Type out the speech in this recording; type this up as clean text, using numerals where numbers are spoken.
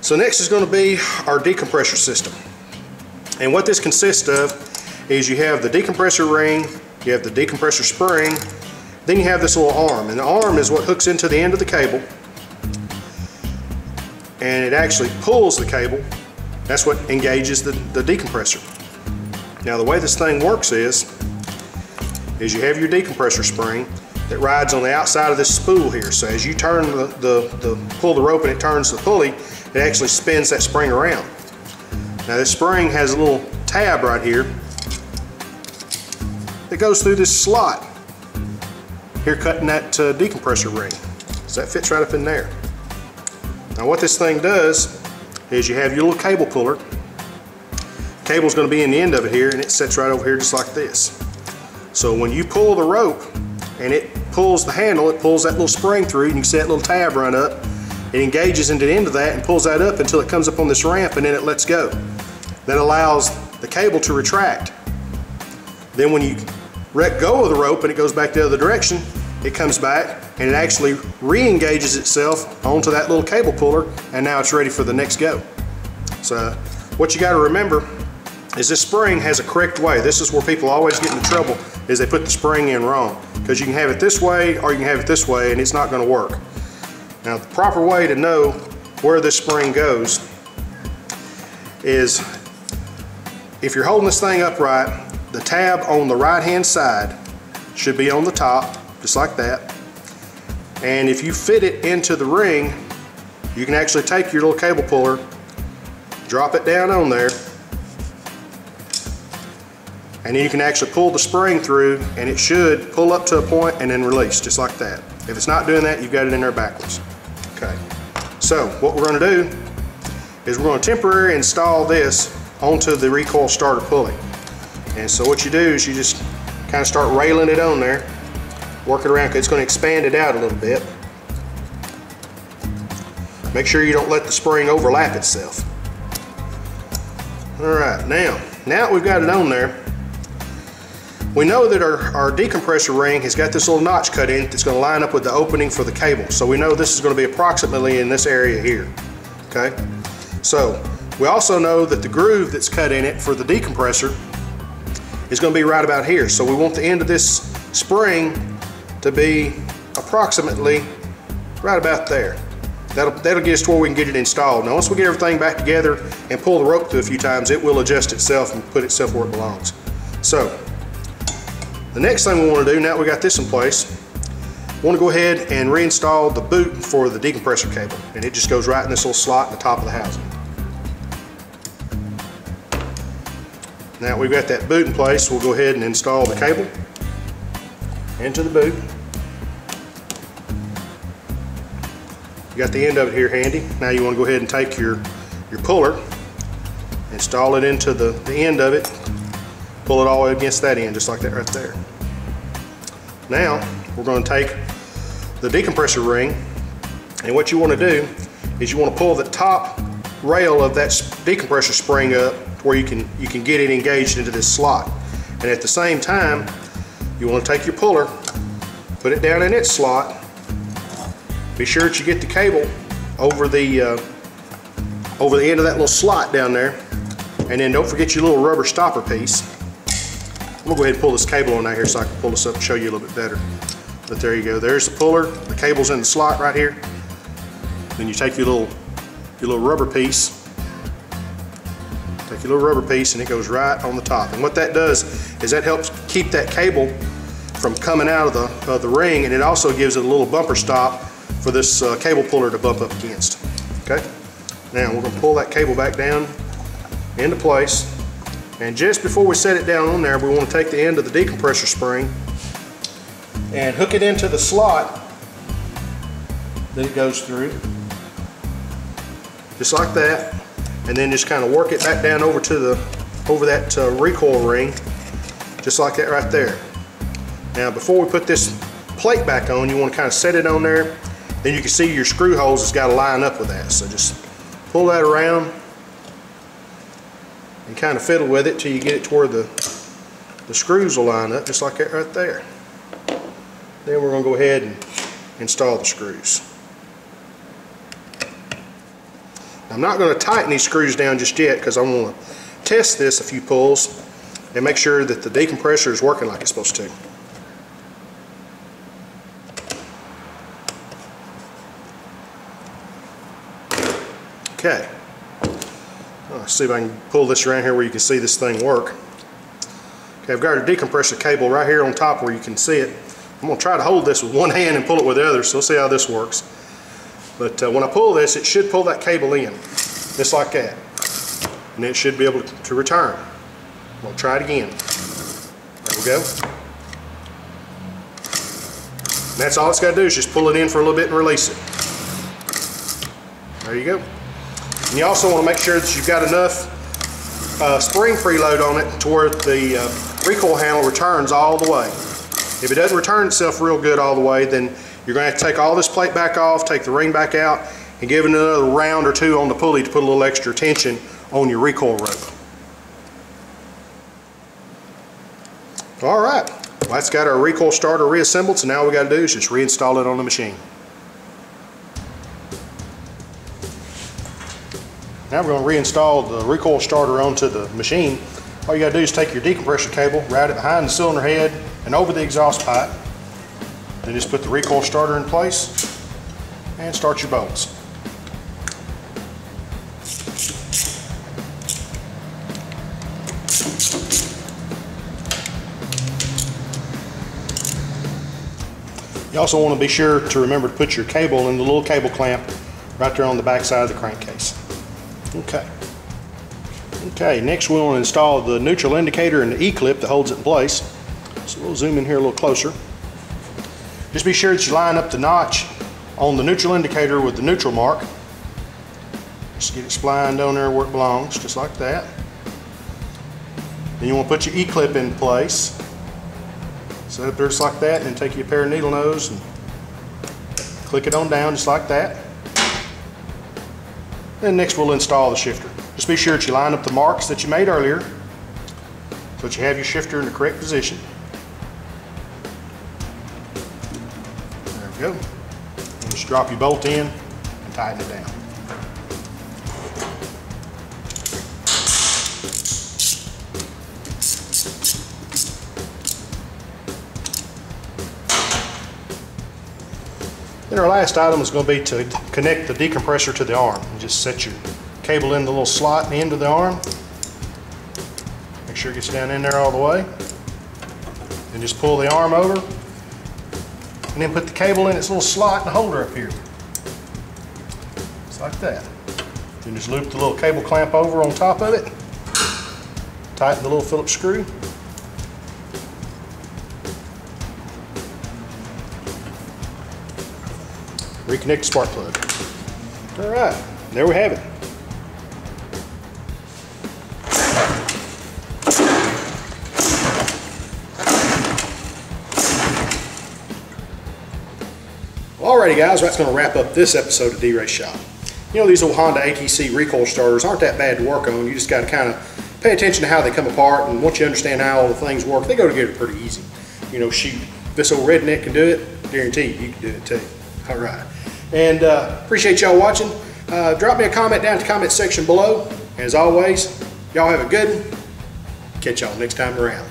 So next is going to be our decompressor system. And what this consists of is you have the decompressor ring, you have the decompressor spring, then you have this little arm. And the arm is what hooks into the end of the cable. And it actually pulls the cable. That's what engages the decompressor. Now the way this thing works is you have your decompressor spring that rides on the outside of this spool here. So as you turn pull the rope and it turns the pulley, it actually spins that spring around. Now this spring has a little tab right here that goes through this slot here, cutting that decompressor ring. So that fits right up in there. Now what this thing does is you have your little cable puller. Cable's going to be in the end of it here, and it sits right over here just like this. So when you pull the rope and it pulls the handle, it pulls that little spring through, and you can see that little tab run up. It engages into the end of that and pulls that up until it comes up on this ramp, and then it lets go. That allows the cable to retract. Then when you let go of the rope and it goes back the other direction, it comes back and it actually re-engages itself onto that little cable puller, and now it's ready for the next go. So what you got to remember is this spring has a correct way. This is where people always get into trouble, is they put the spring in wrong, because you can have it this way or you can have it this way and it's not going to work. Now the proper way to know where this spring goes is, if you're holding this thing upright, the tab on the right hand side should be on the top, just like that. And if you fit it into the ring, you can actually take your little cable puller, drop it down on there, and then you can actually pull the spring through, and it should pull up to a point and then release, just like that. If it's not doing that, you've got it in there backwards. Okay, so what we're going to do is we're going to temporarily install this onto the recoil starter pulley. And so what you do is you just kind of start railing it on there, work it around, because it's going to expand it out a little bit. Make sure you don't let the spring overlap itself. Alright, now that we've got it on there, we know that our decompressor ring has got this little notch cut in that's going to line up with the opening for the cable. So we know this is going to be approximately in this area here. Okay, so we also know that the groove that's cut in it for the decompressor is going to be right about here. So we want the end of this spring to be approximately right about there. That'll get us to where we can get it installed. Now once we get everything back together and pull the rope through a few times, it will adjust itself and put itself where it belongs. So the next thing we want to do, now that we got this in place, we want to go ahead and reinstall the boot for the decompressor cable. And it just goes right in this little slot in the top of the housing. Now we've got that boot in place, we'll go ahead and install the cable into the boot. You got the end of it here handy. Now you want to go ahead and take your puller, install it into the end of it, pull it all the way against that end, just like that right there. Now we're going to take the decompressor ring, and what you want to do is you want to pull the top rail of that decompressor spring up where you can get it engaged into this slot. And at the same time, you want to take your puller, put it down in its slot. Be sure that you get the cable over the end of that little slot down there, and then don't forget your little rubber stopper piece. I'm gonna go ahead and pull this cable on out here so I can pull this up and show you a little bit better. But there you go. There's the puller. The cable's in the slot right here. Then you take your little rubber piece. Take your little rubber piece, and it goes right on the top. And what that does is that helps keep that cable from coming out of the ring, and it also gives it a little bumper stop for this cable puller to bump up against. Okay. Now we're gonna pull that cable back down into place. And just before we set it down on there, we want to take the end of the decompressor spring and hook it into the slot that it goes through, just like that, and then just kind of work it back down over to that recoil ring, just like that right there. Now before we put this plate back on, you want to kind of set it on there. Then you can see your screw holes has got to line up with that. So just pull that around and kind of fiddle with it till you get it to where the screws will line up, just like that right there. Then we're going to go ahead and install the screws. I'm not going to tighten these screws down just yet because I want to test this a few pulls and make sure that the decompressor is working like it's supposed to. Okay. Let's see if I can pull this around here where you can see this thing work. Okay, I've got a decompressor cable right here on top where you can see it. I'm going to try to hold this with one hand and pull it with the other, so we'll see how this works. But when I pull this, it should pull that cable in, just like that. And it should be able to return. We'll try it again. There we go. And that's all it's got to do is just pull it in for a little bit and release it. There you go. And you also want to make sure that you've got enough spring preload on it to where the recoil handle returns all the way. If it doesn't return itself real good all the way, then you're going to have to take all this plate back off, take the ring back out, and give it another round or two on the pulley to put a little extra tension on your recoil rope. Alright, well, that's got our recoil starter reassembled, so now all we got to do is just reinstall it on the machine. Now we're going to reinstall the recoil starter onto the machine. All you got to do is take your decompressor cable, route it behind the cylinder head and over the exhaust pipe. Then just put the recoil starter in place and start your bolts. You also want to be sure to remember to put your cable in the little cable clamp right there on the back side of the crankcase. Okay, next we want to install the neutral indicator and the E-clip that holds it in place. So we'll zoom in here a little closer. Just be sure that you line up the notch on the neutral indicator with the neutral mark. Just get it splined on there where it belongs, just like that. Then you want to put your E-clip in place. Set it up there just like that, and then take your pair of needle nose and click it on down just like that. And next we'll install the shifter. Just be sure that you line up the marks that you made earlier so that you have your shifter in the correct position. There we go. And just drop your bolt in and tighten it down. Then our last item is going to be to connect the decompressor to the arm. You just set your cable in the little slot in the end of the arm. Make sure it gets down in there all the way. Then just pull the arm over and then put the cable in its little slot and holder up here. Just like that. Then just loop the little cable clamp over on top of it. Tighten the little Phillips screw. Reconnect the spark plug. Alright, there we have it. Alrighty guys, that's going to wrap up this episode of D-Ray Shop. You know, these old Honda ATC recoil starters aren't that bad to work on. You just got to kind of pay attention to how they come apart, and once you understand how all the things work, they go together pretty easy. You know, shoot, if this old redneck can do it, guarantee you can do it too. Alright. And appreciate y'all watching. Drop me a comment down in the comment section below. As always, y'all have a good one. Catch y'all next time around.